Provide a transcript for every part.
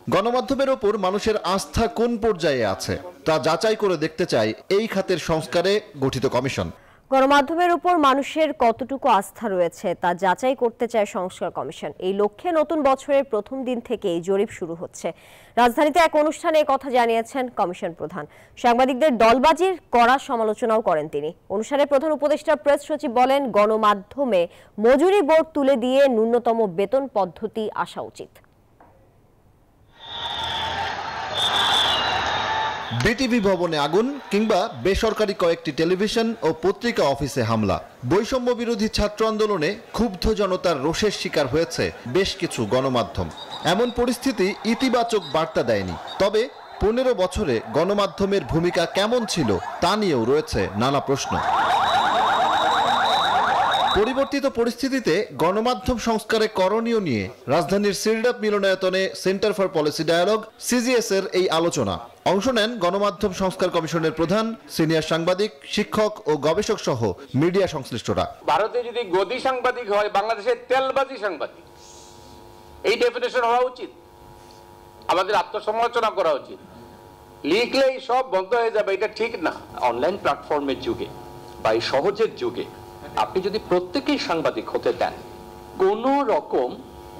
গণমাধ্যমের ওপর মানুষের আস্থা কোন পর্যায়ে আছে তা যাচাই করে দেখতে চায় এই খাতের সংস্কারে গঠিত কমিশন। গণমাধ্যমের উপর মানুষের কতটুকু আস্থা রয়েছে তা যাচাই করতে চায় সংস্কার কমিশন। এই লক্ষ্যে নতুন বছরের প্রথম দিন থেকেই জরিপ শুরু হচ্ছে। রাজধানীতে এক অনুষ্ঠানে কথা জানিয়েছেন কমিশন প্রধান। সাংবাদিকদের দলবাজির কড়া সমালোচনাও করেন তিনি। অনুষ্ঠানে প্রধান উপদেষ্টা প্রেস সচিব বলেন, গণমাধ্যমে মজুরি বোর্ড তুলে দিয়ে ন্যূনতম বেতন পদ্ধতি আসা উচিত। বিটিভি ভবনে আগুন কিংবা বেসরকারি কয়েকটি টেলিভিশন ও পত্রিকা অফিসে হামলা, বৈষম্য বিরোধী ছাত্র আন্দোলনে ক্ষুব্ধ জনতার রোষের শিকার হয়েছে বেশ কিছু গণমাধ্যম। এমন পরিস্থিতি ইতিবাচক বার্তা দেয়নি। তবে 15 বছরে গণমাধ্যমের ভূমিকা কেমন ছিল তা নিয়েও রয়েছে নানা প্রশ্ন। পরিবর্তিত পরিস্থিতিতে গণমাধ্যম সংস্কারে করণীয় নিয়ে রাজধানীর সিলডাপ মিলনায়তনে Centre for Policy Dialogue CGS এর এই আলোচনা অংশ নেন গণমাধ্যম সংস্কার কমিশনের প্রধান, সিনিয়র সাংবাদিক, শিক্ষক ও গবেষক সহ মিডিয়া সংশ্লিষ্টরা। ভারতে যদি গদি সাংবাদিক হয়, বাংলাদেশে তেলবাজি সাংবাদিক, এই ডেফিনেশন হওয়া উচিত। আমাদের আত্মসমালোচনা করা উচিত। লিখলেই সব বন্ধ হয়ে যাবে, এটা ঠিক না। অনলাইন প্ল্যাটফর্মের যুগে বা এই সহজের যুগে আপনি যদি প্রত্যেকেই সাংবাদিক হতে দেন কোন রকম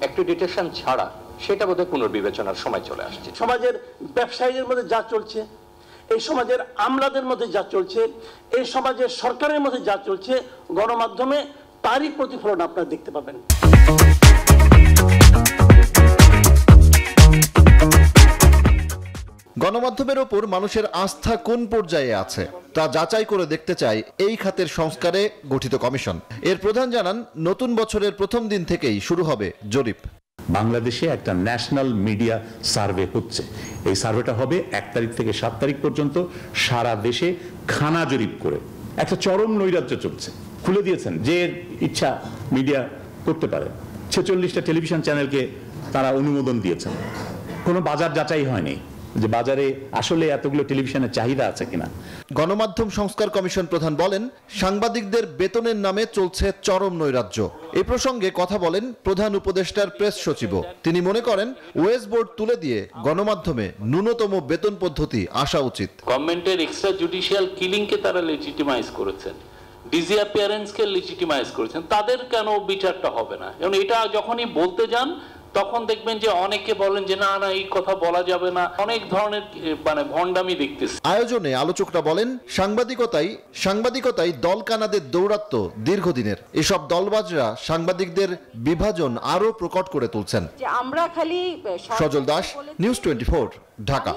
অ্যাক্রিডিটেশন ছাড়া, সেটা বোধহয় পুনর্বিবেচনার সময় চলে আসছে। সমাজের ব্যবসায়ীদের মধ্যে যা চলছে, এই সমাজের আমলাদের মধ্যে যা চলছে, এই সমাজের সরকারের মধ্যে যা চলছে, গণমাধ্যমে তারই প্রতিফলন আপনারা দেখতে পাবেন। গণমাধ্যমের ওপর মানুষের আস্থা কোন পর্যায়ে আছে তা যাচাই করে দেখতে চায় এই খাতের সংস্কারে গঠিত কমিশন। এর প্রধান জানান, নতুন বছরের প্রথম দিন থেকেই শুরু হবে জরিপ। বাংলাদেশে একটা ন্যাশনাল মিডিয়া সার্ভে হচ্ছে। এই সার্ভেটা হবে 1 তারিখ থেকে 7 তারিখ পর্যন্ত সারা দেশে খানা জরিপ করে। একটা চরম নৈরাজ্য চলছে। খুলে দিয়েছেন যে ইচ্ছা মিডিয়া করতে পারে। 46টা টেলিভিশন চ্যানেলকে তারা অনুমোদন দিয়েছেন। কোনো বাজার যাচাই হয়নি যে বাজারে আসলে এতগুলো টেলিভিশনের চাহিদা আছে কিনা। গণমাধ্যম সংস্কার কমিশন প্রধান বলেন, সাংবাদিকদের বেতনের নামে চলছে চরম নৈরাজ্য। এই প্রসঙ্গে কথা বলেন প্রধান উপদেষ্টার প্রেস সচিব। তিনি মনে করেন, ওয়েস বোর্ড তুলে দিয়ে গণমাধ্যমে ন্যূনতম বেতন পদ্ধতি আসা উচিত। গভর্নমেন্টের এক্সট্রা জুডিশিয়াল কিলিংকে তারা লেজিটিমাইজ করেছেন, ডিসঅ্যাপিয়ারেন্সকে লেজিটিমাইজ করেছেন, তাদের কেন বিচারটা হবে না? কারণ এটা যখনই বলতে যান তখন দেখবেন যে অনেকে বলেন যে না না এই কথা বলা যাবে না, অনেক ধরনের ভণ্ডামি দেখতেছে। আয়োজনে আলোচকরা বলেন, সাংবাদিকতাই দল কানাদের দৌরাত্ম্য দীর্ঘদিনের। এসব দলবাজরা সাংবাদিকদের বিভাজন আরো প্রকট করে তুলছেন। আমরা খালি সজল দাস, নিউজ 24, ঢাকা।